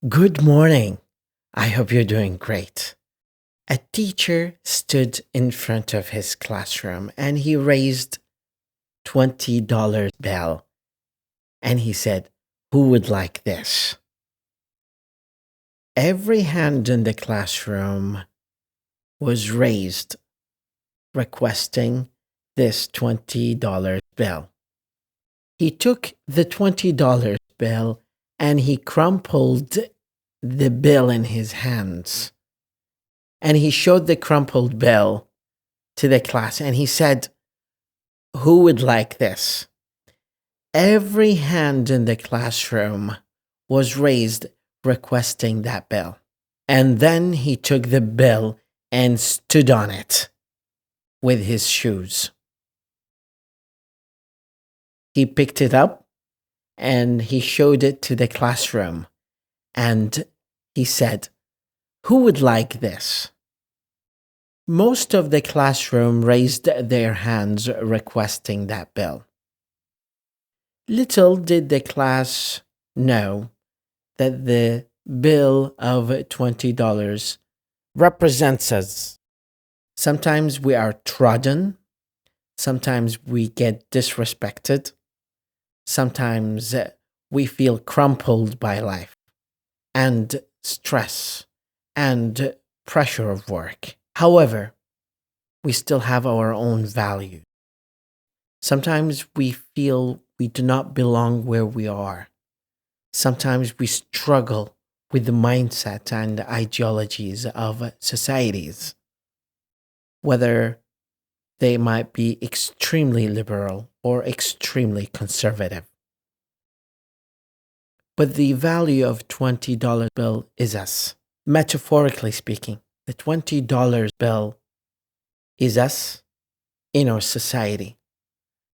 Good morning. I hope you're doing great. A teacher stood in front of his classroom and he raised $20 bill and he said, "Who would like this?" Every hand in the classroom was raised requesting this $20 bill. He took the $20 bill and he crumpled the bill in his hands. And he showed the crumpled bill to the class and he said, "Who would like this?" Every hand in the classroom was raised requesting that bill. And then he took the bill and stood on it with his shoes. He picked it up and he showed it to the classroom and he said, "Who would like this?" Most of the classroom raised their hands requesting that bill. Little did the class know that the bill of $20 represents us. Sometimes we are trodden. Sometimes we get disrespected. Sometimes we feel crumpled by life and stress and pressure of work. However, we still have our own value. Sometimes we feel we do not belong where we are. Sometimes we struggle with the mindset and ideologies of societies, whether they might be extremely liberal or extremely conservative. But the value of $20 bill is us. Metaphorically speaking, the $20 bill is us in our society.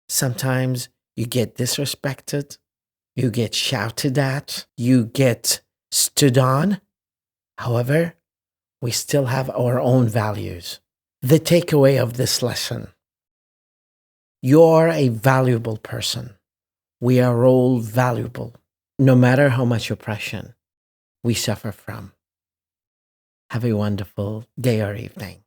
Sometimes you get disrespected, you get shouted at, you get stood on. However, we still have our own values. The takeaway of this lesson: you are a valuable person. We are all valuable, no matter how much oppression we suffer from. Have a wonderful day or evening.